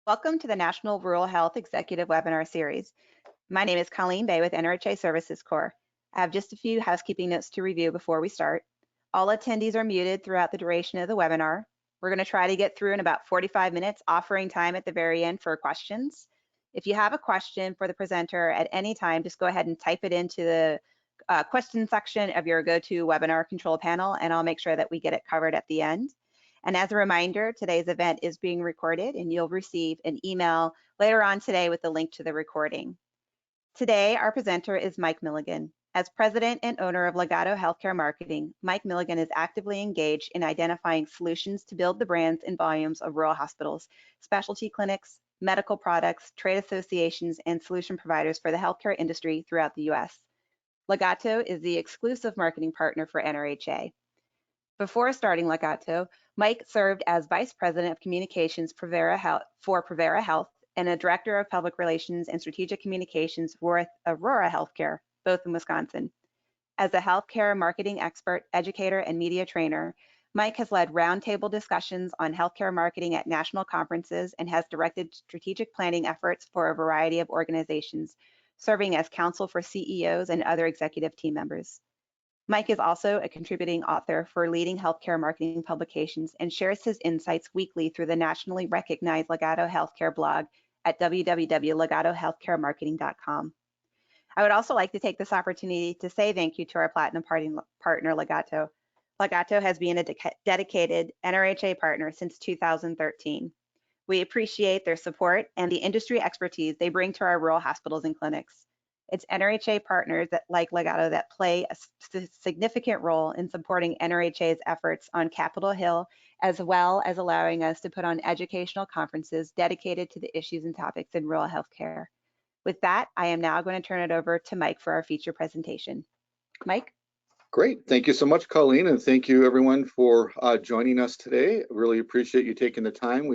Welcome to the National Rural Health Executive Webinar Series. My name is Colleen Bay with NRHA Services Corps. I have just a few housekeeping notes to review before we start. All attendees are muted throughout the duration of the webinar. We're going to try to get through in about 45 minutes, offering time at the very end for questions. If you have a question for the presenter at any time, just go ahead and type it into the question section of your GoToWebinar control panel, and I'll make sure that we get it covered at the end. And as a reminder, today's event is being recorded and you'll receive an email later on today with the link to the recording. Today, our presenter is Mike Milligan. As president and owner of Legato Healthcare Marketing, Mike Milligan is actively engaged in identifying solutions to build the brands and volumes of rural hospitals, specialty clinics, medical products, trade associations, and solution providers for the healthcare industry throughout the U.S. Legato is the exclusive marketing partner for NRHA. Before starting Legato, Mike served as Vice President of Communications for Prevera Health and a Director of Public Relations and Strategic Communications for Aurora Healthcare, both in Wisconsin. As a healthcare marketing expert, educator, and media trainer, Mike has led roundtable discussions on healthcare marketing at national conferences and has directed strategic planning efforts for a variety of organizations, serving as counsel for CEOs and other executive team members. Mike is also a contributing author for leading healthcare marketing publications and shares his insights weekly through the nationally recognized Legato Healthcare blog at www.legatohealthcaremarketing.com. I would also like to take this opportunity to say thank you to our platinum partner, Legato. Legato has been a dedicated NRHA partner since 2013. We appreciate their support and the industry expertise they bring to our rural hospitals and clinics. It's NRHA partners like Legato that play a significant role in supporting NRHA's efforts on Capitol Hill, as well as allowing us to put on educational conferences dedicated to the issues and topics in rural healthcare. With that, I am now going to turn it over to Mike for our feature presentation. Mike? Great. Thank you so much, Colleen, and thank you everyone for joining us today. Really appreciate you taking the time.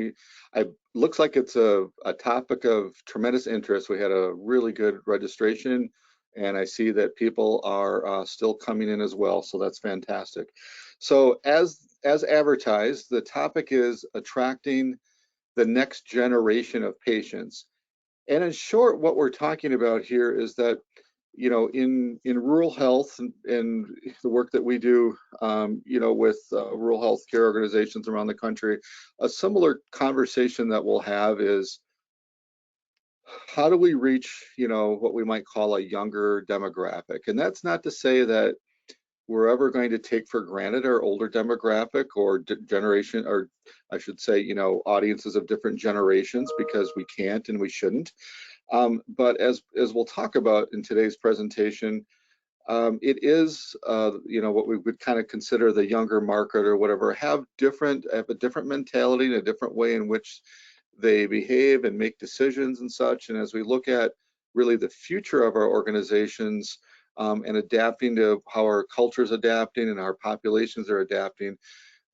Looks like it's a topic of tremendous interest. We had a really good registration, and I see that people are still coming in as well, so that's fantastic. So as advertised, the topic is attracting the next generation of patients. And in short, what we're talking about here is that in rural health and the work that we do, with rural health care organizations around the country, a similar conversation that we'll have is how do we reach, what we might call a younger demographic? And that's not to say that we're ever going to take for granted our older demographic or generation, or I should say, audiences of different generations, because we can't and we shouldn't. But as we'll talk about in today's presentation, it is what we would kind of consider the younger market or whatever have a different mentality and a different way in which they behave and make decisions and such. And as we look at really the future of our organizations and adapting to how our culture is adapting and our populations are adapting,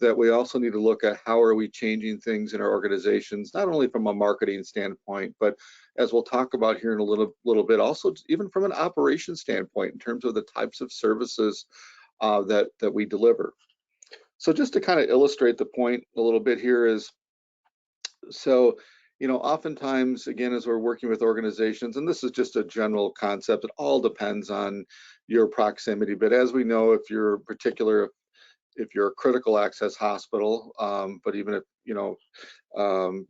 that we also need to look at how are we changing things in our organizations, not only from a marketing standpoint, but as we'll talk about here in a little bit, also even from an operations standpoint in terms of the types of services that we deliver. So just to kind of illustrate the point a little bit here is, so oftentimes, again, as we're working with organizations, and this is just a general concept, it all depends on your proximity, but as we know, if you're a critical access hospital, but even if,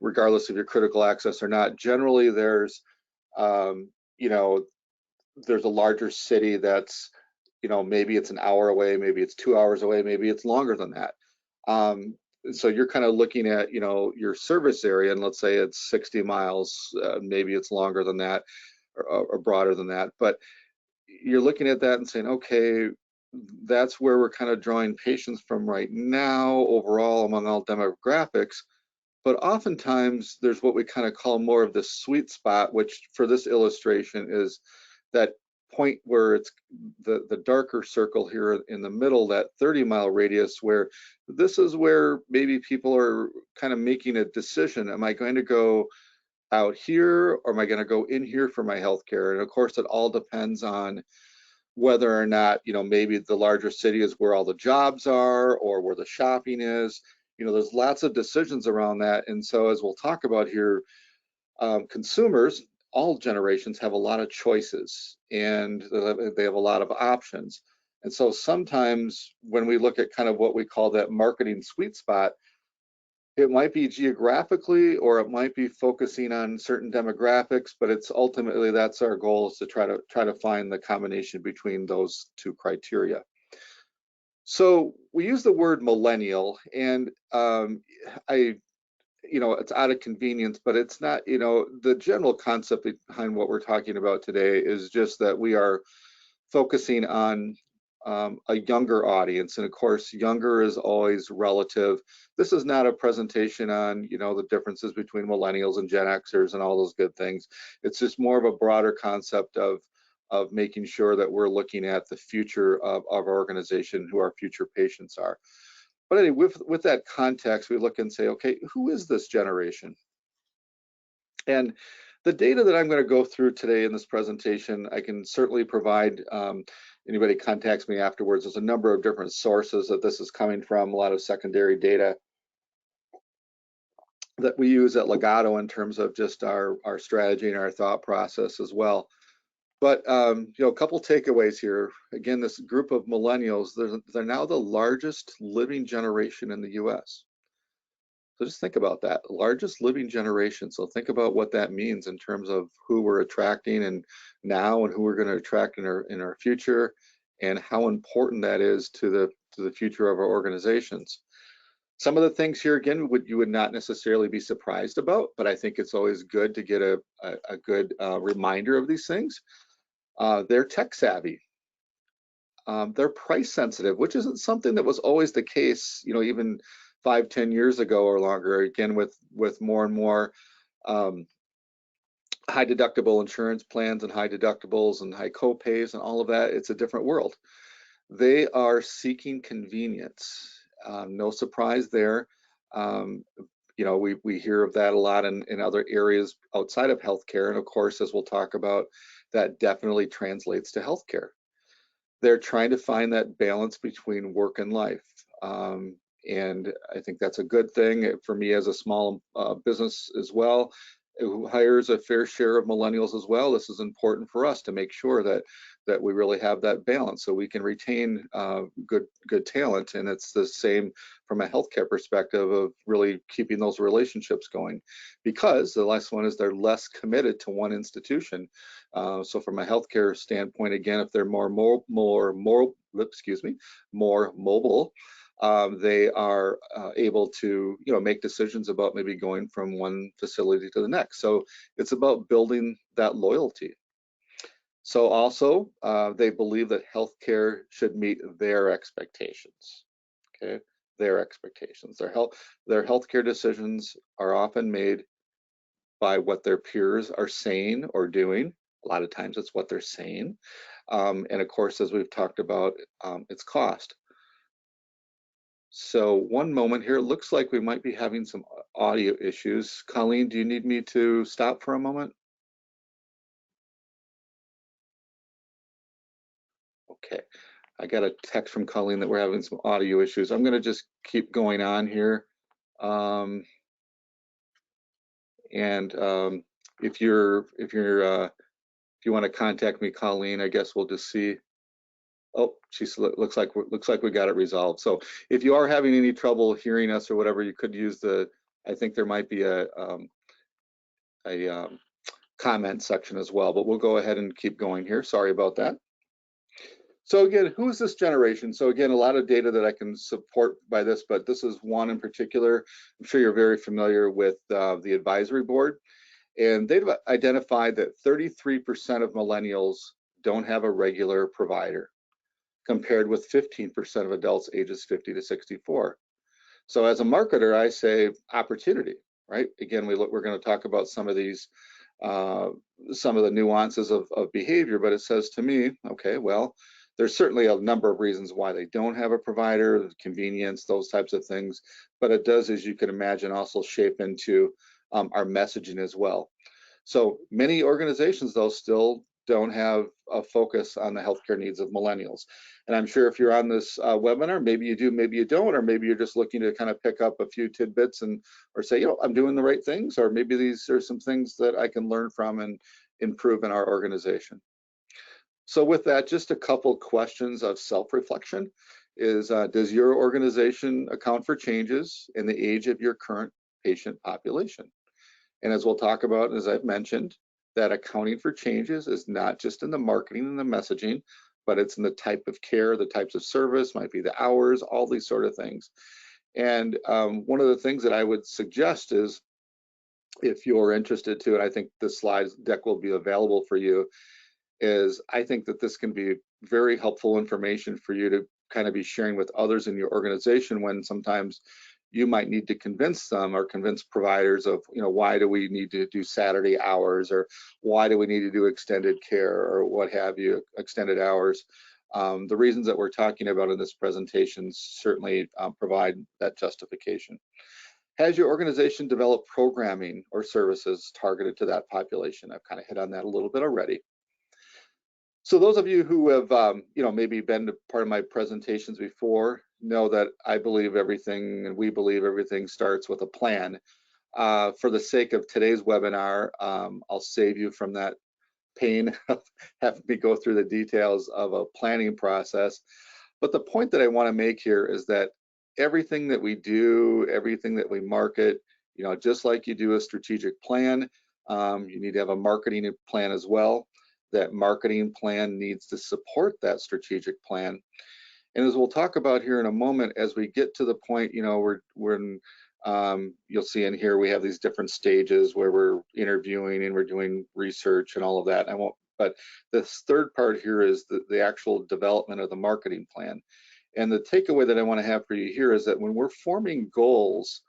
regardless of your critical access or not, generally there's a larger city that's, maybe it's an hour away, maybe it's 2 hours away, maybe it's longer than that. So you're kind of looking at, your service area, and let's say it's 60 miles, maybe it's longer than that or broader than that, but you're looking at that and saying, okay, that's where we're kind of drawing patients from right now overall among all demographics. But oftentimes there's what we kind of call more of the sweet spot, which for this illustration is that point where it's the darker circle here in the middle, that 30-mile radius, where this is where maybe people are kind of making a decision. Am I going to go out here or am I going to go in here for my healthcare? And of course, it all depends on whether or not, maybe the larger city is where all the jobs are or where the shopping is. There's lots of decisions around that. And so as we'll talk about here, Consumers, all generations have a lot of choices and they have a lot of options. And so sometimes when we look at kind of what we call that marketing sweet spot, it might be geographically or it might be focusing on certain demographics, but it's ultimately that's our goal, is to try to find the combination between those two criteria. So we use the word millennial, and it's out of convenience, but it's not, the general concept behind what we're talking about today is just that we are focusing on a younger audience. And of course, younger is always relative. This is not a presentation on, the differences between millennials and Gen Xers and all those good things. It's just more of a broader concept of making sure that we're looking at the future of our organization, who our future patients are. But anyway, with that context, we look and say, okay, who is this generation? And the data that I'm going to go through today in this presentation, I can certainly provide. Anybody contacts me afterwards, there's a number of different sources that this is coming from, a lot of secondary data that we use at Legato in terms of just our strategy and our thought process as well. But a couple takeaways here. Again, this group of millennials, they're now the largest living generation in the US. So just think about that, largest living generation. So think about what that means in terms of who we're attracting and now, and who we're going to attract in our future, and how important that is to the future of our organizations. Some of the things here, again, you would not necessarily be surprised about, but I think it's always good to get a good reminder of these things. They're tech savvy. They're price sensitive, which isn't something that was always the case, even 5-10 years ago or longer. Again, with more and more high deductible insurance plans and high deductibles and high co-pays and all of that, it's a different world. They are seeking convenience. No surprise there. We hear of that a lot in other areas outside of healthcare, and of course, as we'll talk about, that definitely translates to healthcare. They're trying to find that balance between work and life. And I think that's a good thing for me as a small business as well, who hires a fair share of millennials as well. This is important for us to make sure that we really have that balance so we can retain good talent. And it's the same from a healthcare perspective of really keeping those relationships going, because the last one is they're less committed to one institution. So from a healthcare standpoint, again, if they're more mobile, they are able to make decisions about maybe going from one facility to the next. So it's about building that loyalty. So also, they believe that healthcare should meet their expectations. Okay, their expectations. Their healthcare decisions are often made by what their peers are saying or doing. A lot of times it's what they're saying. And of course, as we've talked about, it's cost. So one moment here, it looks like we might be having some audio issues. Colleen, do you need me to stop for a moment? Okay, I got a text from Colleen that we're having some audio issues. I'm gonna just keep going on here. If you want to contact me, Colleen, I guess we'll just see. Oh, looks like we got it resolved. So if you are having any trouble hearing us or whatever, you could use I think there might be a comment section as well, but we'll go ahead and keep going here. Sorry about that. So again, who is this generation? So again, a lot of data that I can support by this, but this is one in particular. I'm sure you're very familiar with the advisory board, and they've identified that 33% of millennials don't have a regular provider, compared with 15% of adults ages 50 to 64. So as a marketer, I say opportunity, right? Again, we're going to talk about some of these, some of the nuances of behavior, but it says to me, okay, well, there's certainly a number of reasons why they don't have a provider, convenience, those types of things, but it does, as you can imagine, also shape into our messaging as well. So many organizations, though, still don't have a focus on the healthcare needs of millennials. And I'm sure if you're on this webinar, maybe you do, maybe you don't, or maybe you're just looking to kind of pick up a few tidbits and or say, I'm doing the right things, or maybe these are some things that I can learn from and improve in our organization. So with that, just a couple questions of self-reflection is, does your organization account for changes in the age of your current patient population? And as we'll talk about, as I've mentioned, that accounting for changes is not just in the marketing and the messaging, but it's in the type of care, the types of service, might be the hours, all these sort of things. And one of the things that I would suggest is, if you're interested to, and I think the slide deck will be available for you, is I think that this can be very helpful information for you to kind of be sharing with others in your organization, when sometimes you might need to convince them or convince providers of, why do we need to do Saturday hours, or why do we need to do extended care, or what have you, extended hours. The reasons that we're talking about in this presentation certainly provide that justification. Has your organization developed programming or services targeted to that population? I've kind of hit on that a little bit already. So those of you who have, maybe been to part of my presentations before know that I believe everything, and we believe everything starts with a plan. For the sake of today's webinar, I'll save you from that pain of having me go through the details of a planning process. But the point that I want to make here is that everything that we do, everything that we market, just like you do a strategic plan, you need to have a marketing plan as well. That marketing plan needs to support that strategic plan. And as we'll talk about here in a moment, as we get to the point, you'll see in here, we have these different stages where we're interviewing and we're doing research and all of that. But this third part here is the actual development of the marketing plan. And the takeaway that I want to have for you here is that when we're forming goals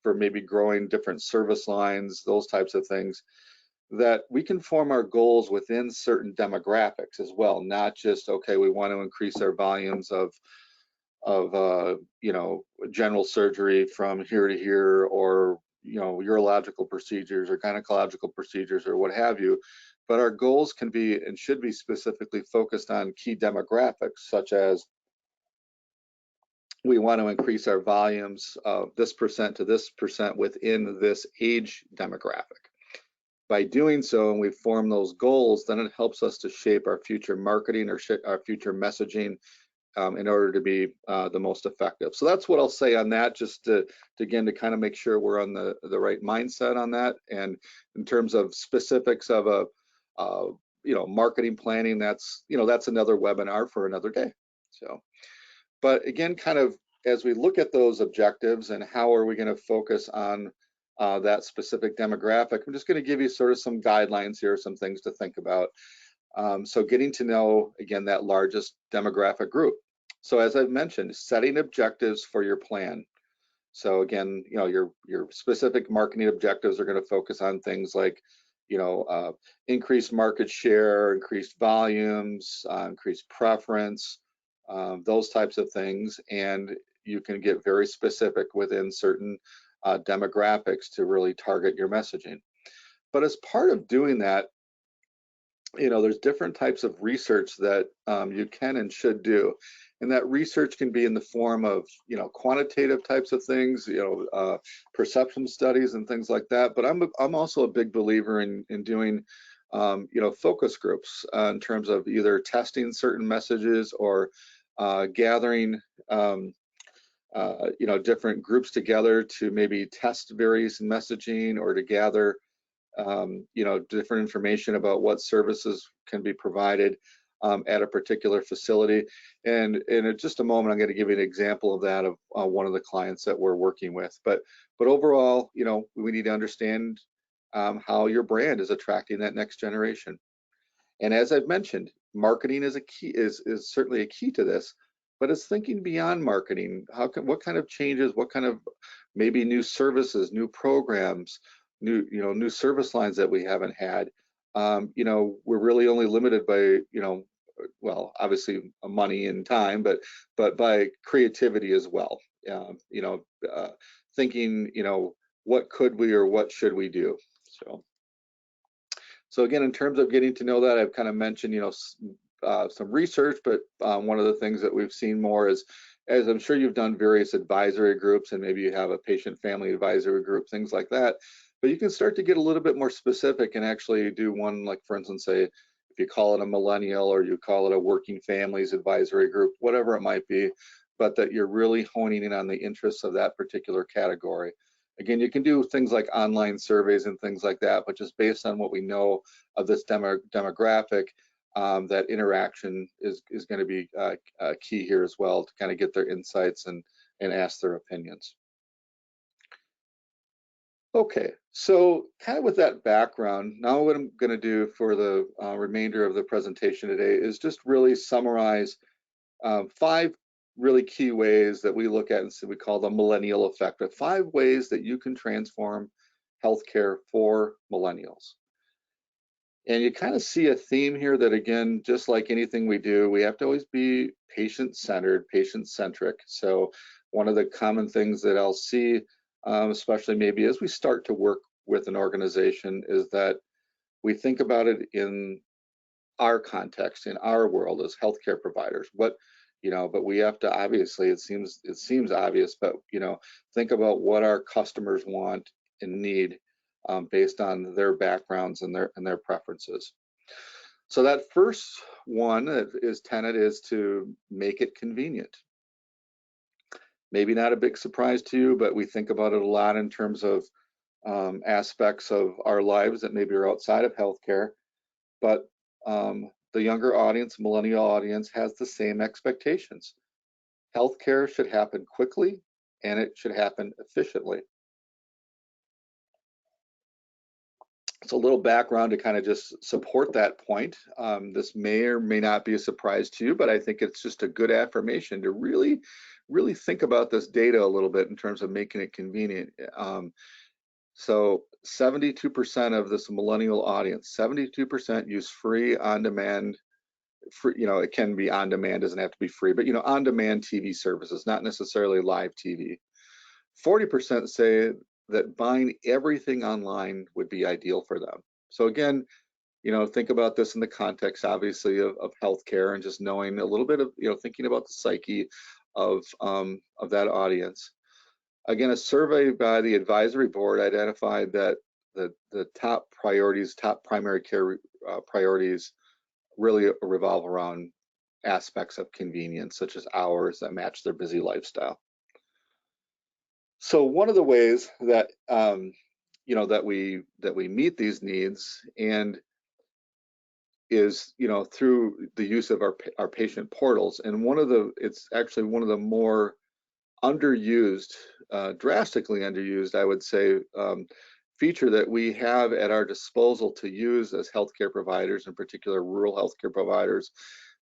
for maybe growing different service lines, those types of things, that we can form our goals within certain demographics as well, not just, okay, we want to increase our volumes of general surgery from here to here, or urological procedures or gynecological procedures or what have you. But our goals can be and should be specifically focused on key demographics, such as we want to increase our volumes of this percent to this percent within this age demographic. By doing so, and we form those goals, then it helps us to shape our future marketing or our future messaging in order to be the most effective. So that's what I'll say on that, just to again, to kind of make sure we're on the right mindset on that. And in terms of specifics of a marketing planning, that's another webinar for another day. So, but again, kind of as we look at those objectives and how are we going to focus on that specific demographic, I'm just going to give you sort of some guidelines here, some things to think about. So getting to know, again, that largest demographic group. So as I've mentioned, setting objectives for your plan. So again, your specific marketing objectives are going to focus on things like, increased market share, increased volumes, increased preference, those types of things. And you can get very specific within certain demographics to really target your messaging. But as part of doing that, there's different types of research that you can and should do. And that research can be in the form of, quantitative types of things, perception studies and things like that. But I'm also a big believer in doing, focus groups in terms of either testing certain messages or gathering, different groups together to maybe test various messaging, or to gather different information about what services can be provided at a particular facility. And in just a moment, I'm going to give you an example of that of one of the clients that we're working with. But overall, we need to understand how your brand is attracting that next generation. And as I've mentioned, marketing is a key, is certainly a key to this, but it's thinking beyond marketing. What kind of changes, what kind of maybe new services, new programs, new service lines that we haven't had. We're really only limited by, well, obviously money and time, but by creativity as well. Thinking, what could we or what should we do? So again, in terms of getting to know that, I've kind of mentioned, some research, but one of the things that we've seen more is, as I'm sure you've done various advisory groups, and maybe you have a patient family advisory group, things like that, but you can start to get a little bit more specific and actually do one, like for instance, say, if you call it a millennial or you call it a working families advisory group, whatever it might be, but that you're really honing in on the interests of that particular category. Again, you can do things like online surveys and things like that, but just based on what we know of this demographic, that interaction is going to be key here as well, to kind of get their insights and ask their opinions. Okay, so kind of with that background, now what I'm going to do for the remainder of the presentation today is just really summarize 5 really key ways that we look at, and so we call the millennial effect, but 5 ways that you can transform healthcare for millennials. And you kind of see a theme here that, again, just like anything we do, we have to always be patient-centered, patient-centric. So one of the common things that I'll see, especially maybe as we start to work with an organization, is that we think about it in our context, in our world as healthcare providers. But we have to, obviously, it seems obvious, but think about what our customers want and need, based on their backgrounds and their preferences. So that first one is tenet is to make it convenient. Maybe not a big surprise to you, but we think about it a lot in terms of aspects of our lives that maybe are outside of healthcare. But the younger audience, millennial audience, has the same expectations. Healthcare should happen quickly and it should happen efficiently. It's a little background to kind of just support that point. This may or may not be a surprise to you, but I think it's just a good affirmation to really, really think about this data a little bit in terms of making it convenient. So 72% of this millennial audience, 72% use free on-demand, it can be on-demand, doesn't have to be free, but on-demand TV services, not necessarily live TV. 40% say that buying everything online would be ideal for them. So again, think about this in the context, obviously, of healthcare, and just knowing a little bit of, thinking about the psyche of that audience. Again, a survey by the advisory board identified that the top priorities, top primary care priorities, really revolve around aspects of convenience, such as hours that match their busy lifestyle. So one of the ways that that we meet these needs and is through the use of our patient portals, and it's actually one of the more underused, drastically underused, I would say, feature that we have at our disposal to use as healthcare providers, in particular rural healthcare providers,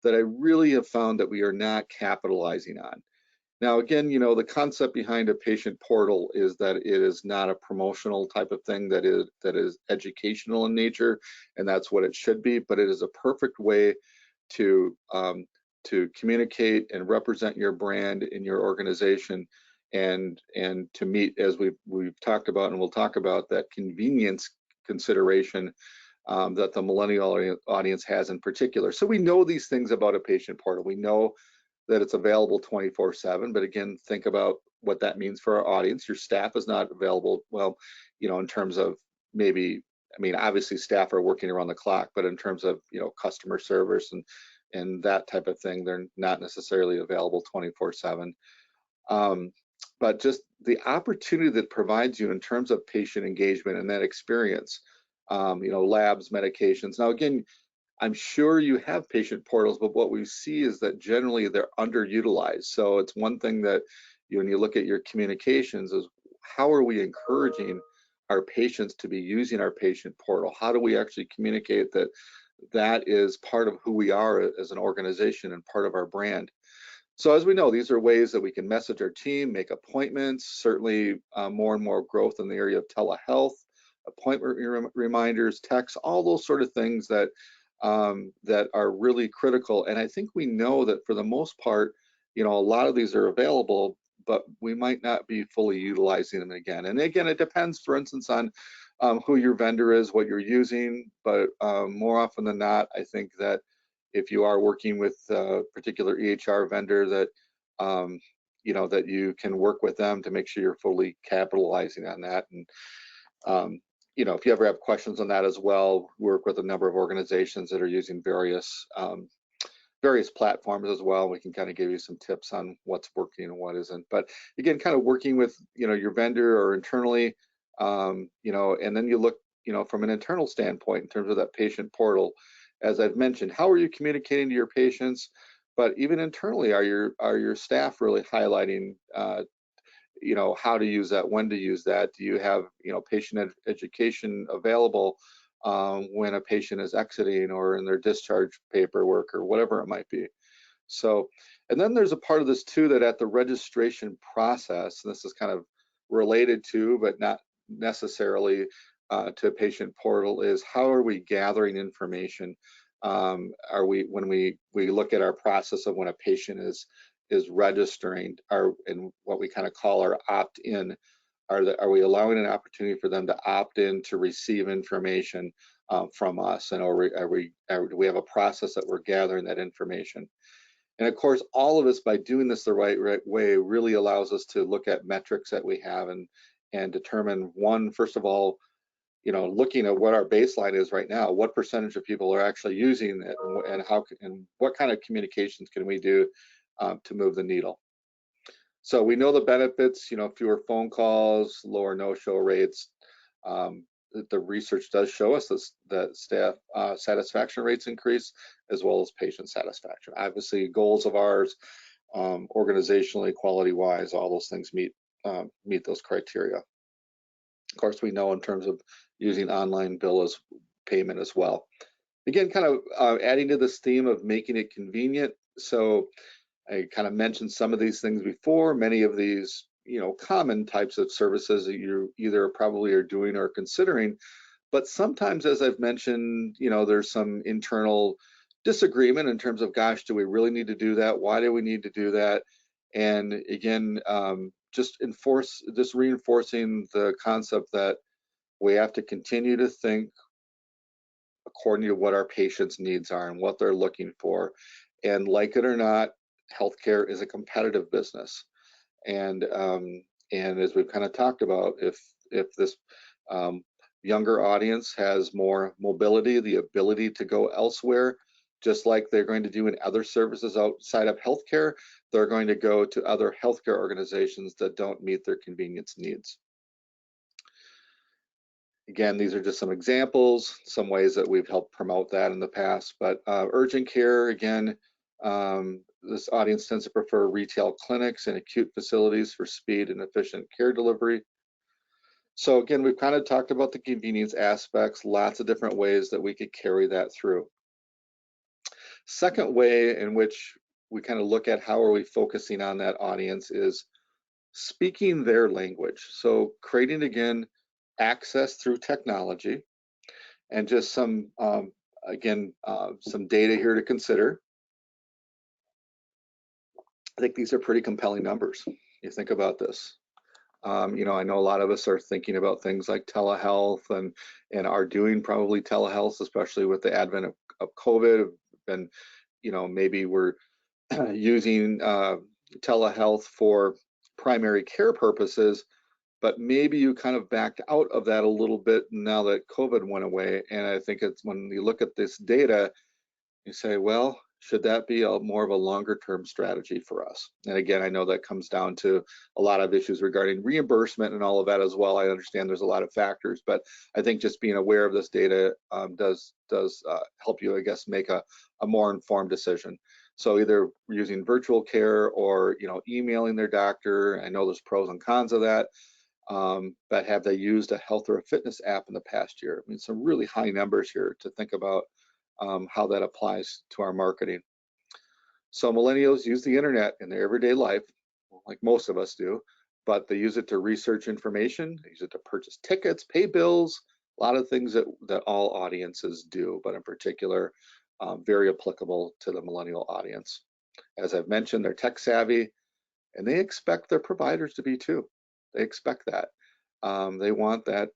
that I really have found that we are not capitalizing on. Now, again, the concept behind a patient portal is that it is not a promotional type of thing, that is educational in nature, and that's what it should be, but it is a perfect way to communicate and represent your brand in your organization, and to meet, as we've talked about and we'll talk about, that convenience consideration that the millennial audience has in particular. So we know these things about a patient portal. We know that it's available 24/7, but again, think about what that means for our audience. Your staff is not available, well, in terms of maybe, obviously staff are working around the clock, but in terms of, customer service and that type of thing, they're not necessarily available 24/7. But just the opportunity that provides you in terms of patient engagement and that experience, labs, medications. Now, again, I'm sure you have patient portals, but what we see is that generally they're underutilized. So it's one thing that when you look at your communications, is how are we encouraging our patients to be using our patient portal? How do we actually communicate that that is part of who we are as an organization and part of our brand? So as we know, these are ways that we can message our team, make appointments, certainly more and more growth in the area of telehealth, appointment reminders, texts, all those sort of things that that are really critical. And I think we know that for the most part, a lot of these are available, but we might not be fully utilizing them again. And again, it depends, for instance, on who your vendor is, what you're using, but more often than not, I think that if you are working with a particular EHR vendor, that that you can work with them to make sure you're fully capitalizing on that. And if you ever have questions on that as well, work with a number of organizations that are using various platforms as well. We can kind of give you some tips on what's working and what isn't. But again, kind of working with your vendor or internally, and then you look from an internal standpoint in terms of that patient portal. As I've mentioned, how are you communicating to your patients? But even internally, are your staff really highlighting how to use that, when to use that? Do you have patient education available when a patient is exiting or in their discharge paperwork or whatever it might be? So, and then there's a part of this too, that at the registration process, and this is kind of related to, but not necessarily to a patient portal, is how are we gathering information? Are we, when we look at our process of when a patient is registering, in what we kind of call our opt-in, are we allowing an opportunity for them to opt in to receive information from us? And do we have a process that we're gathering that information? And of course, all of this, by doing this the right way, really allows us to look at metrics that we have and determine, one, first of all, looking at what our baseline is right now, what percentage of people are actually using it, and what kind of communications can we do to move the needle. So we know the benefits, fewer phone calls, lower no-show rates. The research does show us that staff satisfaction rates increase, as well as patient satisfaction. Obviously, goals of ours, organizationally, quality-wise, all those things meet those criteria. Of course, we know in terms of using online bill as payment as well. Again, kind of adding to this theme of making it convenient. So I kind of mentioned some of these things before. Many of these, common types of services that you either probably are doing or considering, but sometimes, as I've mentioned, there's some internal disagreement in terms of, gosh, do we really need to do that? Why do we need to do that? And again, just reinforcing the concept that we have to continue to think according to what our patients' needs are and what they're looking for. And like it or not, healthcare is a competitive business. And as we've kind of talked about, if this younger audience has more mobility, the ability to go elsewhere, just like they're going to do in other services outside of healthcare, they're going to go to other healthcare organizations that don't meet their convenience needs. Again, these are just some examples, some ways that we've helped promote that in the past. But urgent care, again, this audience tends to prefer retail clinics and acute facilities for speed and efficient care delivery. So again, we've kind of talked about the convenience aspects, lots of different ways that we could carry that through. Second way in which we kind of look at how are we focusing on that audience is speaking their language. So creating, again, access through technology, and just some, some data here to consider. I think these are pretty compelling numbers. You think about this. I know a lot of us are thinking about things like telehealth and are doing probably telehealth, especially with the advent of COVID. And, maybe we're using telehealth for primary care purposes, but maybe you kind of backed out of that a little bit now that COVID went away. And I think it's when you look at this data, you say, well, should that be more of a longer term strategy for us? And again, I know that comes down to a lot of issues regarding reimbursement and all of that as well. I understand there's a lot of factors, but I think just being aware of this data does help you, I guess, make a more informed decision. So either using virtual care or emailing their doctor. I know there's pros and cons of that. But have they used a health or a fitness app in the past year? I mean, some really high numbers here to think about how that applies to our marketing. So millennials use the internet in their everyday life, like most of us do, but they use it to research information, they use it to purchase tickets, pay bills, a lot of things that all audiences do, but in particular, very applicable to the millennial audience. As I've mentioned, they're tech savvy, and they expect their providers to be too. They expect that. They want that.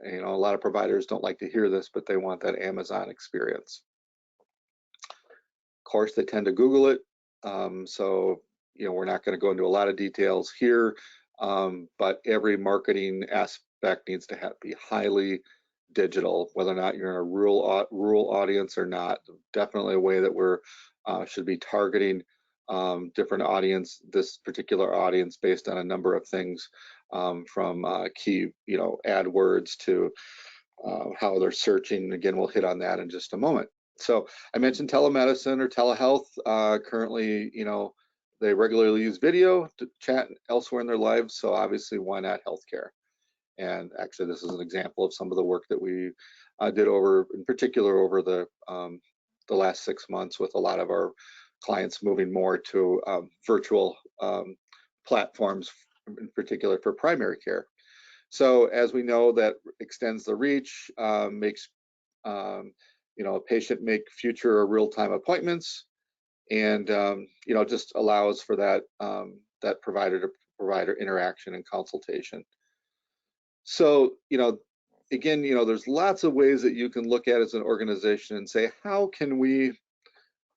You know, a lot of providers don't like to hear this, but they want that Amazon experience. Of course, they tend to Google it. So, you know, we're not going to go into a lot of details here, but every marketing aspect needs to be highly digital, whether or not you're in a rural audience or not. Definitely a way that we're should be targeting different audience, this particular audience, based on a number of things, from key, you know, AdWords to how they're searching. Again, we'll hit on that in just a moment. So I mentioned telemedicine or telehealth. Currently, you know, they regularly use video to chat elsewhere in their lives. So obviously, why not healthcare? And actually, this is an example of some of the work that we did over, in particular, over the last 6 months with a lot of our clients moving more to virtual platforms, in particular for primary care. So as we know, that extends the reach, makes you know, a patient make future or real-time appointments, and you know, just allows for that that provider to provider interaction and consultation. So, you know, again, you know, there's lots of ways that you can look at as an organization and say, how can we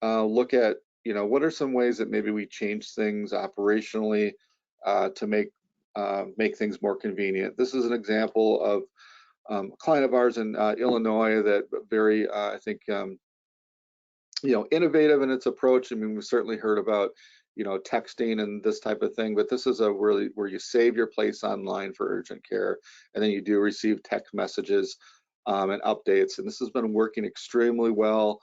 look at, you know, what are some ways that maybe we change things operationally to make things more convenient. This is an example of a client of ours in Illinois that very, I think, you know, innovative in its approach. I mean, we've certainly heard about, you know, texting and this type of thing, but this is a really where you save your place online for urgent care, and then you do receive text messages and updates. And this has been working extremely well,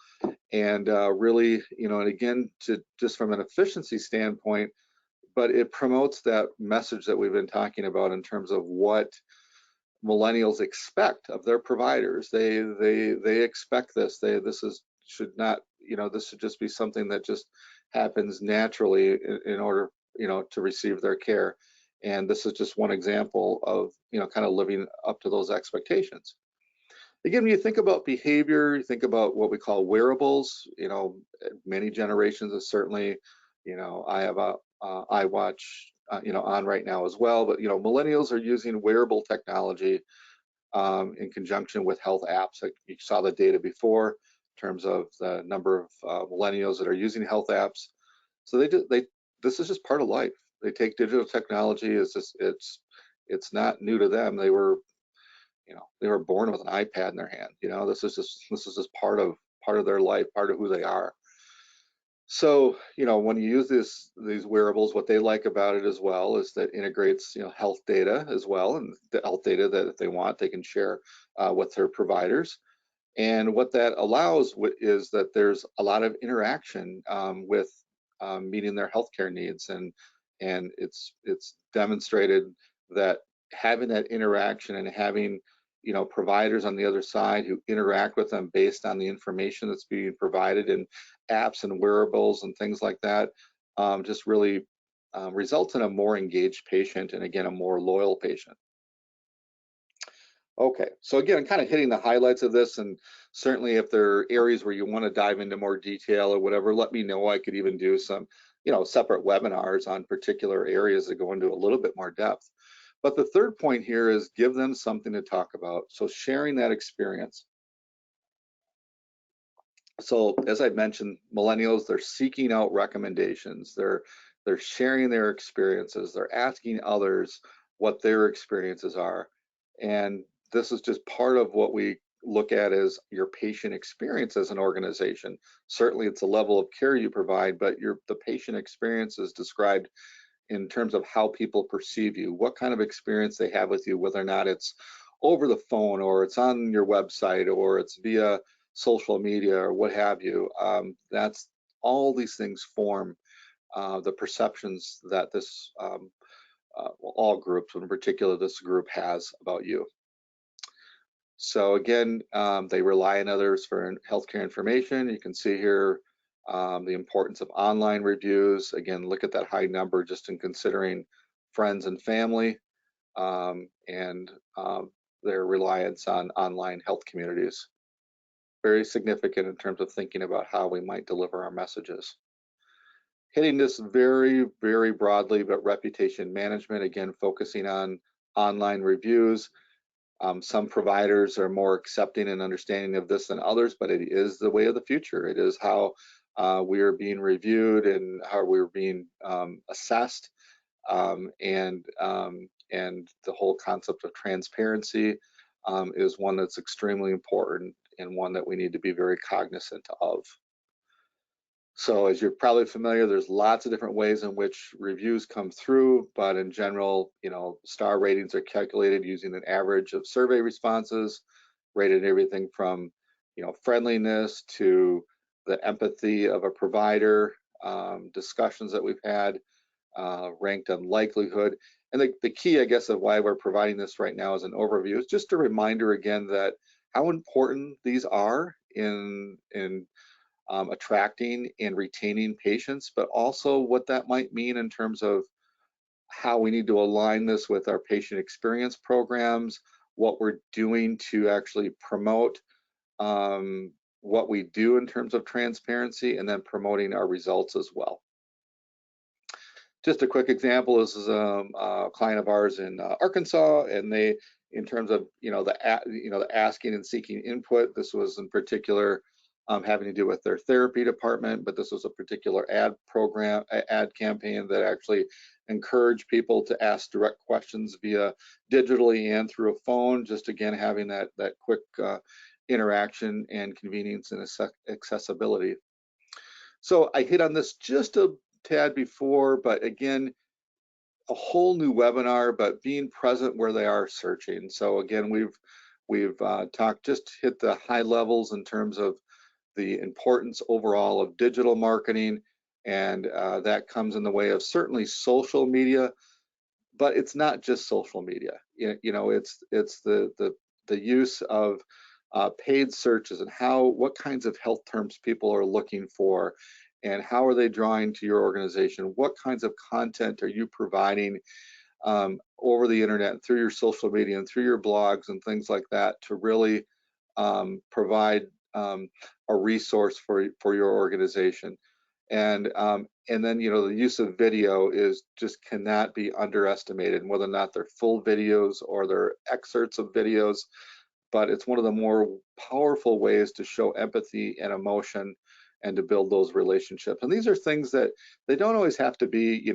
and really, you know, and again, to just from an efficiency standpoint, but it promotes that message that we've been talking about in terms of what millennials expect of their providers. They expect this. This is should not, you know, this should just be something that just happens naturally in order, you know, to receive their care. And this is just one example of, you know, kind of living up to those expectations. Again, when you think about behavior, you think about what we call wearables. You know, many generations is certainly, you know, I have a iWatch, you know, on right now as well. But you know, millennials are using wearable technology in conjunction with health apps. Like you saw the data before in terms of the number of millennials that are using health apps. So this is just part of life. They take digital technology as just it's not new to them. They were, you know, they were born with an iPad in their hand. You know, this is just part of their life, part of who they are. So, you know, when you use these wearables, what they like about it as well is that integrates, you know, health data as well, and the health data that if they want, they can share with their providers. And what that allows is that there's a lot of interaction with meeting their healthcare needs, and it's demonstrated that having that interaction and having, you know, providers on the other side who interact with them based on the information that's being provided in apps and wearables and things like that, just really results in a more engaged patient, and again, a more loyal patient. Okay, so again, kind of hitting the highlights of this, and certainly if there are areas where you want to dive into more detail or whatever, let me know. I could even do some, you know, separate webinars on particular areas that go into a little bit more depth. But the third point here is give them something to talk about. So sharing that experience. So as I mentioned, millennials, they're seeking out recommendations. They're sharing their experiences. They're asking others what their experiences are. And this is just part of what we look at as your patient experience as an organization. Certainly it's a level of care you provide, but the patient experience is described in terms of how people perceive you, what kind of experience they have with you, whether or not it's over the phone or it's on your website or it's via social media or what have you. That's all these things form the perceptions that this well, all groups, but in particular this group has about you. So again, they rely on others for healthcare information. You can see here the importance of online reviews. Again, look at that high number just in considering friends and family, and their reliance on online health communities. Very significant in terms of thinking about how we might deliver our messages. hitting this very, very broadly, but reputation management, again, focusing on online reviews. Some providers are more accepting and understanding of this than others, but it is the way of the future. It is how we are being reviewed and how we're being assessed, and the whole concept of transparency is one that's extremely important and one that we need to be very cognizant of. So as you're probably familiar, there's lots of different ways in which reviews come through, but in general, star ratings are calculated using an average of survey responses, rated everything from, friendliness to the empathy of a provider, discussions that we've had, ranked on likelihood. And the key, I guess, of why we're providing this right now as an overview is just a reminder again that how important these are in attracting and retaining patients, but also what that might mean in terms of how we need to align this with our patient experience programs, what we're doing to actually promote what we do in terms of transparency, and then promoting our results as well. Just a quick example, this is a client of ours in Arkansas, and they, in terms of the asking and seeking input, this was in particular having to do with their therapy department, but this was a particular ad campaign that actually encouraged people to ask direct questions via digitally and through a phone, just again having that quick interaction and convenience and accessibility. So I hit on this just a tad before, but again, a whole new webinar, but being present where they are searching. So again, we've talked, just hit the high levels in terms of the importance overall of digital marketing, and that comes in the way of certainly social media, but it's not just social media. It's the use of paid searches and what kinds of health terms people are looking for, and how are they drawing to your organization? What kinds of content are you providing over the internet, through your social media and through your blogs and things like that, to really provide a resource for your organization? And then the use of video just cannot be underestimated, whether or not they're full videos or they're excerpts of videos, but it's one of the more powerful ways to show empathy and emotion and to build those relationships. And these are things that they don't always have to be,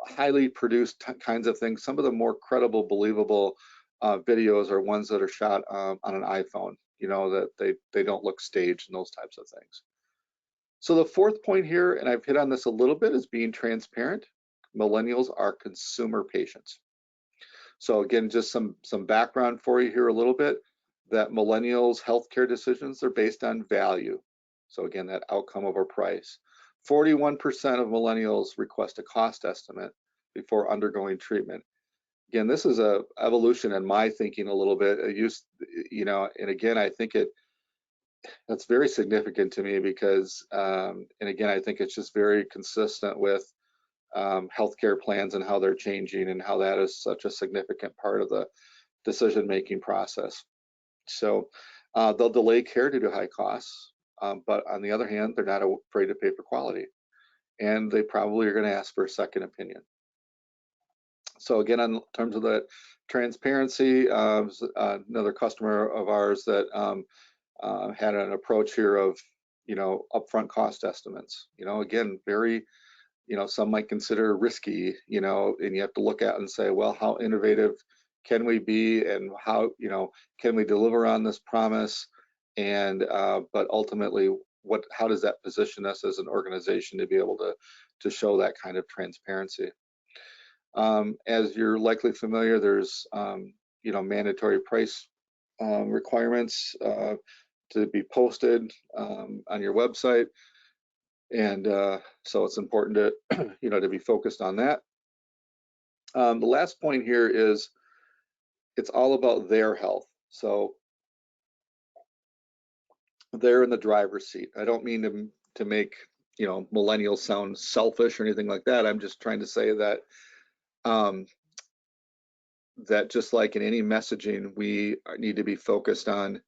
highly produced kinds of things. Some of the more credible, believable videos are ones that are shot on an iPhone, that they don't look staged and those types of things. So the fourth point here, and I've hit on this a little bit, is being transparent. Millennials are consumer patients. So again, just some background for you here a little bit, that millennials' healthcare decisions are based on value. So again, that outcome over price. 41% of millennials request a cost estimate before undergoing treatment. Again, this is a evolution in my thinking a little bit. And again, I think that's very significant to me because, and again, I think it's just very consistent with healthcare plans and how they're changing and how that is such a significant part of the decision-making process. So they'll delay care due to high costs, but on the other hand, they're not afraid to pay for quality, and they probably are going to ask for a second opinion. So again, in terms of the transparency, another customer of ours that had an approach here of, upfront cost estimates. Again, very, some might consider risky, and you have to look at and say, well, how innovative can we be, and how, can we deliver on this promise? And but ultimately, how does that position us as an organization to be able to show that kind of transparency? As you're likely familiar, there's mandatory price requirements to be posted on your website, and so it's important to to be focused on that. The last point here is it's all about their health. So they're in the driver's seat. I don't mean to make millennials sound selfish or anything like that. I'm just trying to say that that just like in any messaging, we need to be focused on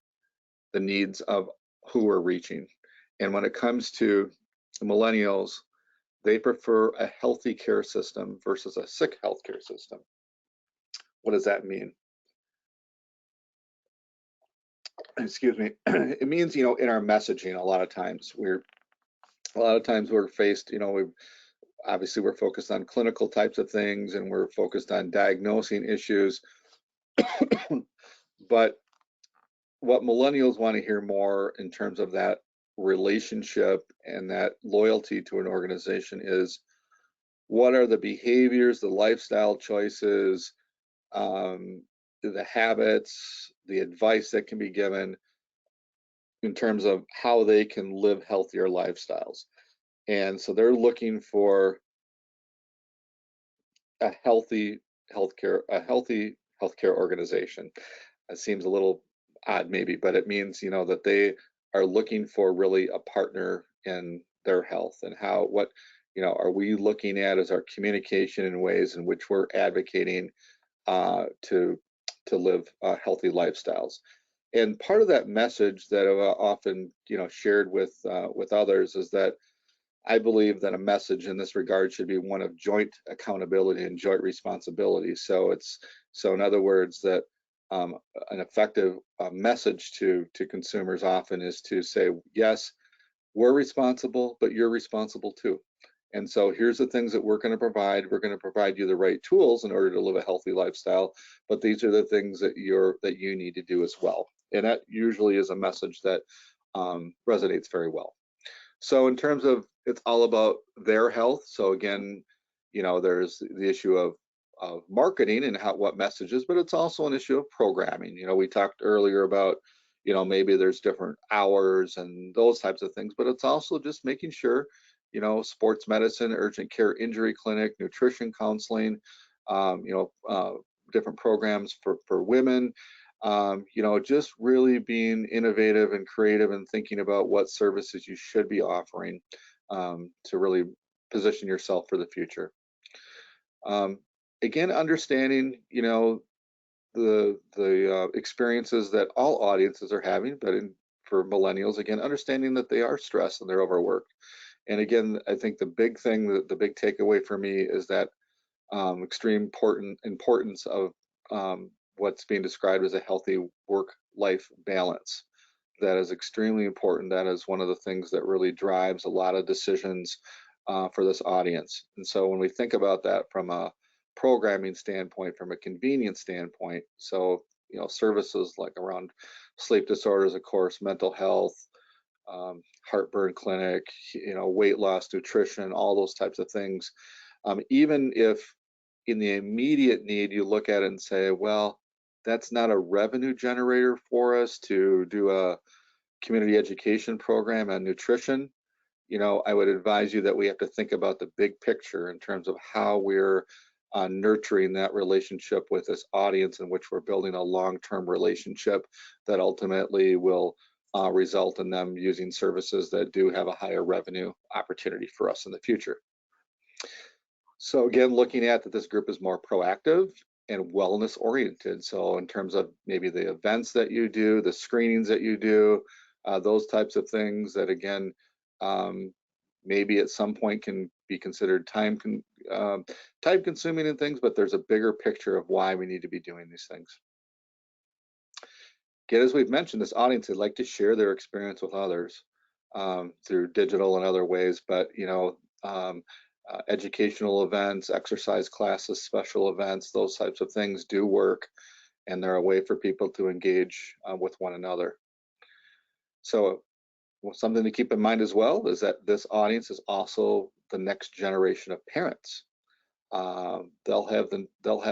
the needs of who we're reaching. And when it comes to millennials, they prefer a healthy care system versus a sick healthcare system. What does that mean? Excuse me. It means, you know, in our messaging, a lot of times we're faced, you know, obviously we're focused on clinical types of things and we're focused on diagnosing issues. But what millennials want to hear more in terms of that relationship and that loyalty to an organization is, what are the behaviors, the lifestyle choices, the habits, the advice that can be given in terms of how they can live healthier lifestyles. And so they're looking for a healthy healthcare organization. It seems a little odd maybe, but it means, you know, that they are looking for really a partner in their health, and what, you know, are we looking at as our communication in ways in which we're advocating to live healthy lifestyles. And part of that message that I've often, you know, shared with others is that I believe that a message in this regard should be one of joint accountability and joint responsibility. So in other words, that an effective message to consumers often is to say, yes, we're responsible, but you're responsible too. And so here's the things that we're going to provide. We're going to provide you the right tools in order to live a healthy lifestyle, but these are the things that you need to do as well. And that usually is a message that resonates very well. So in terms of, it's all about their health. So again, you know, there's the issue of marketing and what messages, but it's also an issue of programming. You know, we talked earlier about, you know, maybe there's different hours and those types of things, but it's also just making sure, you know, sports medicine, urgent care injury clinic, nutrition counseling, different programs for women, you know, just really being innovative and creative and thinking about what services you should be offering to really position yourself for the future. Again, understanding, you know, the experiences that all audiences are having, but for millennials, again, understanding that they are stressed and they're overworked. And again, I think the big thing, the big takeaway for me is that extreme importance of what's being described as a healthy work-life balance. That is extremely important. That is one of the things that really drives a lot of decisions for this audience. And so when we think about that from a programming standpoint, from a convenience standpoint, so, you know, services like around sleep disorders, of course, mental health, heartburn clinic, you know, weight loss, nutrition, all those types of things. Even if in the immediate need, you look at it and say, well, that's not a revenue generator for us to do a community education program on nutrition. You know, I would advise you that we have to think about the big picture in terms of how we're nurturing that relationship with this audience, in which we're building a long-term relationship that ultimately will result in them using services that do have a higher revenue opportunity for us in the future. So again, looking at that this group is more proactive and wellness oriented. So in terms of maybe the events that you do, the screenings that you do, those types of things that again, maybe at some point can be considered time consuming and things, but there's a bigger picture of why we need to be doing these things. Again, as we've mentioned, this audience would like to share their experience with others through digital and other ways, but you know, educational events, exercise classes, special events, those types of things do work, and they're a way for people to engage with one another. So something to keep in mind as well is that this audience is also the next generation of parents. They'll have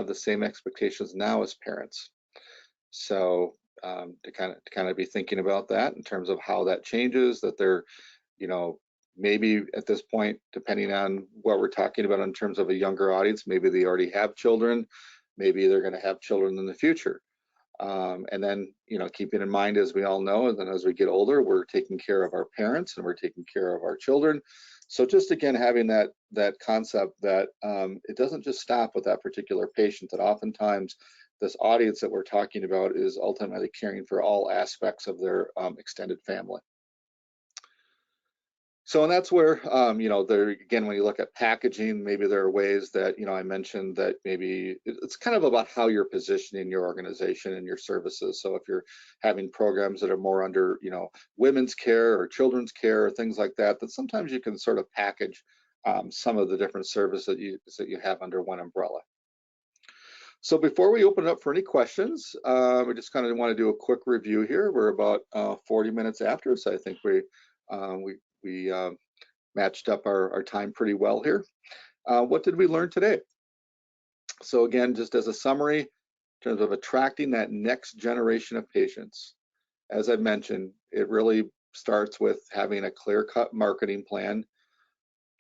the same expectations now as parents. So to kind of be thinking about that in terms of how that changes, that they're, you know, maybe at this point, depending on what we're talking about in terms of a younger audience, maybe they already have children, maybe they're going to have children in the future. And then, you know, keeping in mind, as we all know, and then as we get older, we're taking care of our parents and we're taking care of our children. So just again, having that concept that it doesn't just stop with that particular patient, that oftentimes this audience that we're talking about is ultimately caring for all aspects of their extended family. So, and that's where, there again, when you look at packaging, maybe there are ways that, I mentioned that maybe it's kind of about how you're positioning your organization and your services. So if you're having programs that are more under, women's care or children's care or things like that, that sometimes you can sort of package some of the different services that you have under one umbrella. So before we open it up for any questions, we just kind of want to do a quick review here. We're about 40 minutes after, so I think we matched up our time pretty well here. What did we learn today? So again, just as a summary, in terms of attracting that next generation of patients, as I mentioned, it really starts with having a clear-cut marketing plan.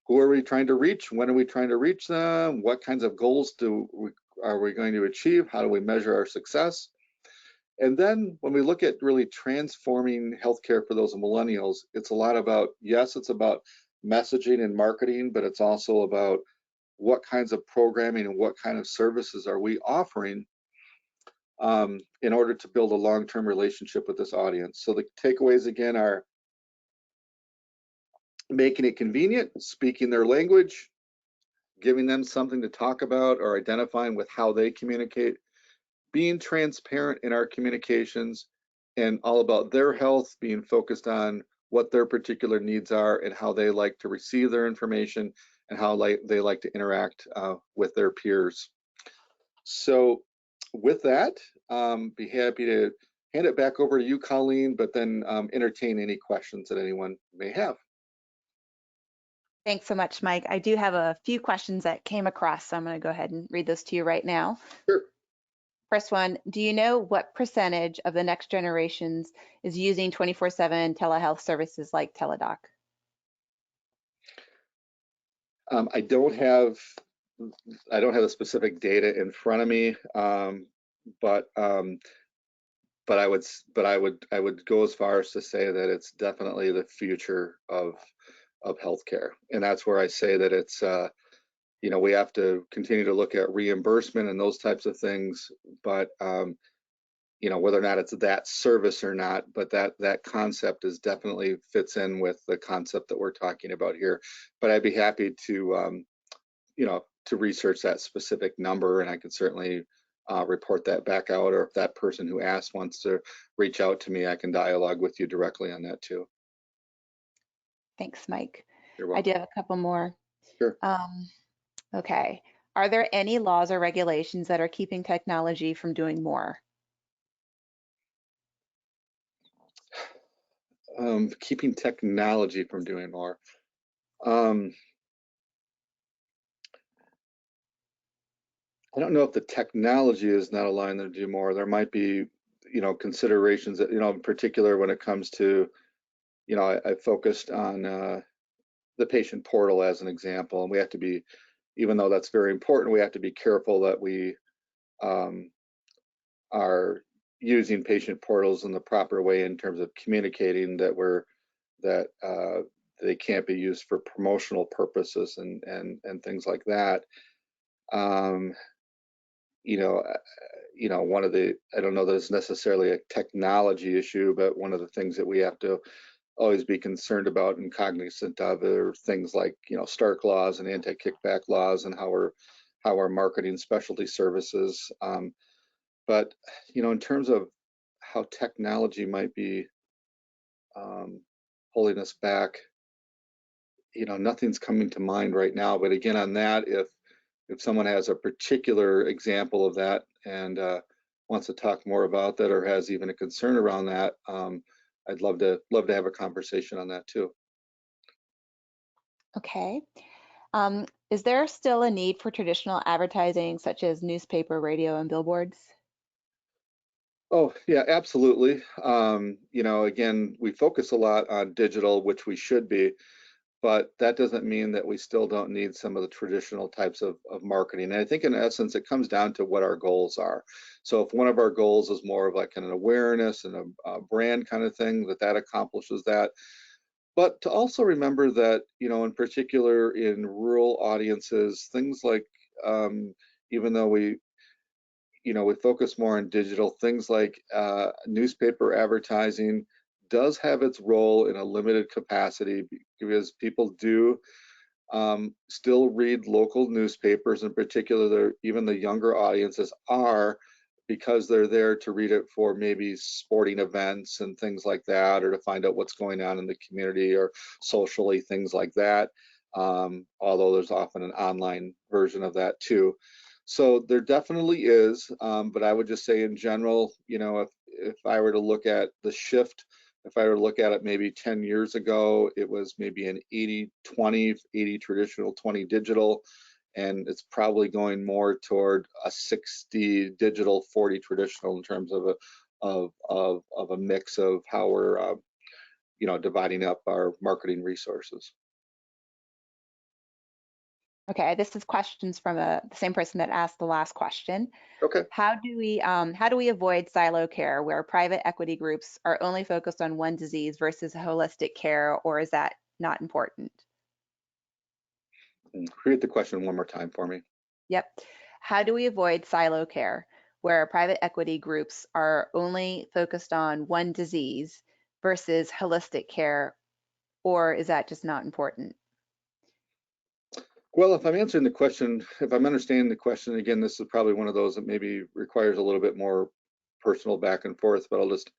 Who are we trying to reach? When are we trying to reach them? What kinds of goals are we going to achieve? How do we measure our success? And then when we look at really transforming healthcare for those millennials, it's a lot about, yes, it's about messaging and marketing, but it's also about what kinds of programming and what kind of services are we offering in order to build a long-term relationship with this audience. So the takeaways again are making it convenient, speaking their language, giving them something to talk about or identifying with how they communicate, being transparent in our communications, and all about their health, being focused on what their particular needs are and how they like to receive their information and how they like to interact with their peers. So with that, be happy to hand it back over to you, Colleen, but then entertain any questions that anyone may have. Thanks so much, Mike. I do have a few questions that came across, so I'm going to go ahead and read those to you right now. Sure. First one, do you know what percentage of the next generations is using 24/7 telehealth services like Teledoc? I don't have the specific data in front of me, but I would go as far as to say that it's definitely the future of healthcare, and that's where I say that it's we have to continue to look at reimbursement and those types of things, but whether or not it's that service or not, but that concept is definitely fits in with the concept that we're talking about here. But I'd be happy to to research that specific number, and I can certainly report that back out, or if that person who asked wants to reach out to me, I can dialogue with you directly on that too. Thanks, Mike. You're I do welcome. have a couple more. Sure. Okay. Are there any laws or regulations that are keeping technology from doing more? Keeping technology from doing more. I don't know if the technology is not allowing them to do more. There might be, considerations that, in particular when it comes to, I focused on the patient portal as an example, and we have to be, even though that's very important, we have to be careful that we um, are using patient portals in the proper way in terms of communicating that they can't be used for promotional purposes and things like that. Um, you know, one of the, I don't know that it's necessarily a technology issue, but one of the things that we have to always be concerned about and cognizant of are things like, Stark laws and anti-kickback laws and how we're marketing specialty services. But, in terms of how technology might be holding us back, nothing's coming to mind right now. But again, on that, if someone has a particular example of that and wants to talk more about that or has even a concern around that, I'd love to have a conversation on that too. Okay. Is there still a need for traditional advertising such as newspaper, radio, and billboards? Oh, yeah, absolutely. Again, we focus a lot on digital, which we should be, but that doesn't mean that we still don't need some of the traditional types of marketing. And I think in essence, it comes down to what our goals are. So if one of our goals is more of like an awareness and a brand kind of thing, that accomplishes that. But to also remember that, in particular in rural audiences, things like, even though we focus more on digital, things like newspaper advertising, does have its role in a limited capacity because people do still read local newspapers. In particular, even the younger audiences are, because they're there to read it for maybe sporting events and things like that, or to find out what's going on in the community or socially, things like that. Although there's often an online version of that too. So there definitely is, but I would just say in general, if I were to look at the shift, if I were to look at it maybe 10 years ago, it was maybe an 80-20, 80 traditional, 20 digital, and it's probably going more toward a 60 digital, 40 traditional in terms of a mix of how we're dividing up our marketing resources. Okay, this is questions from the same person that asked the last question. Okay. How do we avoid silo care where private equity groups are only focused on one disease versus holistic care, or is that not important? Read the question one more time for me. Yep. How do we avoid silo care where private equity groups are only focused on one disease versus holistic care, or is that just not important? Well, if I'm answering the question, if I'm understanding the question, again, this is probably one of those that maybe requires a little bit more personal back and forth, but I'll just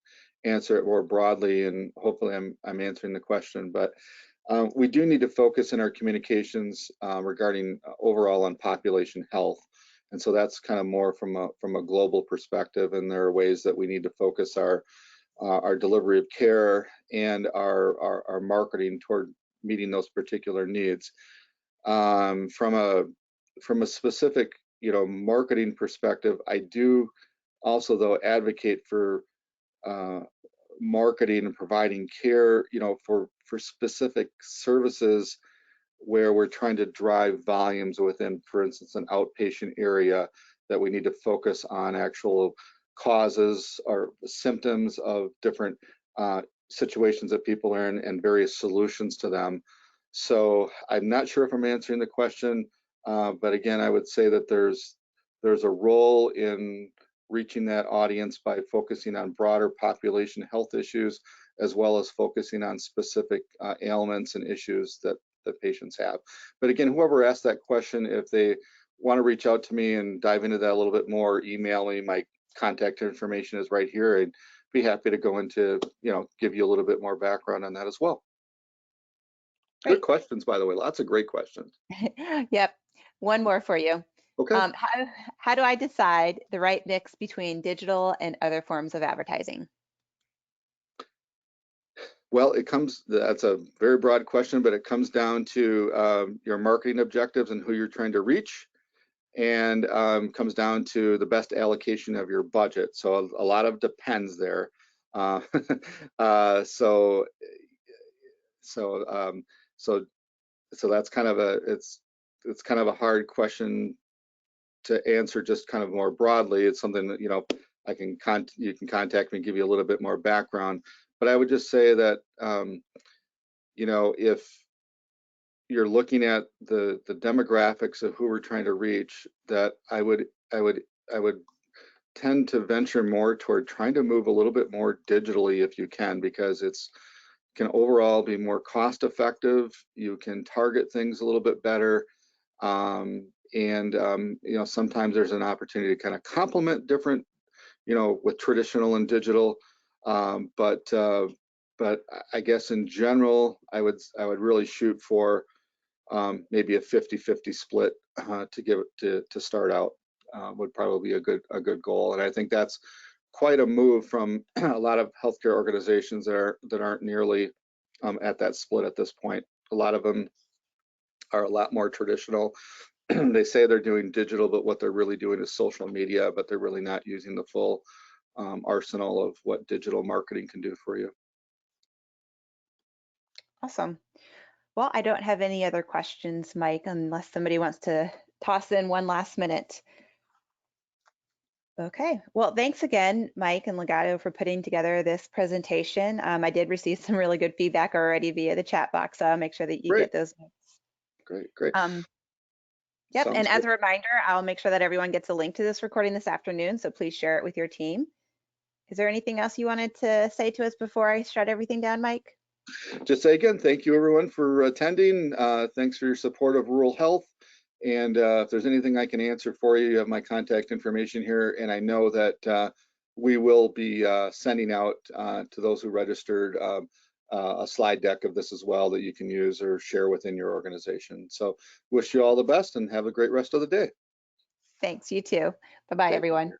answer it more broadly, and hopefully I'm answering the question. But we do need to focus in our communications regarding overall on population health. And so that's kind of more from a global perspective, and there are ways that we need to focus our delivery of care and our marketing toward meeting those particular needs. From a specific marketing perspective, I do also though advocate for marketing and providing care for specific services where we're trying to drive volumes within, for instance, an outpatient area, that we need to focus on actual causes or symptoms of different situations that people are in and various solutions to them. So I'm not sure if I'm answering the question, but again, I would say that there's a role in reaching that audience by focusing on broader population health issues, as well as focusing on specific ailments and issues that patients have. But again, whoever asked that question, if they want to reach out to me and dive into that a little bit more, email me. My contact information is right here. I'd be happy to go into, give you a little bit more background on that as well. Great. Good questions, by the way. Lots of great questions. Yep. One more for you. Okay. How do I decide the right mix between digital and other forms of advertising? Well, that's a very broad question, but it comes down to your marketing objectives and who you're trying to reach, and comes down to the best allocation of your budget. So a lot of depends there. Uh, so that's kind of it's kind of a hard question to answer just kind of more broadly. It's something that you can contact me and give you a little bit more background. But I would just say that if you're looking at the demographics of who we're trying to reach, that I would tend to venture more toward trying to move a little bit more digitally if you can, because it's can overall be more cost effective. You can target things a little bit better. Sometimes there's an opportunity to kind of complement different, with traditional and digital. But I guess in general, I would really shoot for maybe a 50-50 split to start out. Would probably be a good goal. And I think that's quite a move from a lot of healthcare organizations that aren't nearly at that split at this point. A lot of them are a lot more traditional. They say they're doing digital, but what they're really doing is social media, but they're really not using the full arsenal of what digital marketing can do for you. Awesome. Well, I don't have any other questions, Mike, unless somebody wants to toss in one last minute. Okay. Well, thanks again, Mike and Legato, for putting together this presentation. I did receive some really good feedback already via the chat box, so I'll make sure that you Great. get those notes. Great. Yep. Sounds And as good. a reminder, I'll make sure that everyone gets a link to this recording this afternoon, so please share it with your team. Is there anything else you wanted to say to us before I shut everything down, Mike? Just say again, thank you everyone for attending. Thanks for your support of rural health. And if there's anything I can answer for you, you have my contact information here. And I know that we will be sending out to those who registered a slide deck of this as well that you can use or share within your organization. So wish you all the best and have a great rest of the day. Thanks, you too. Bye-bye, Thank you. everyone.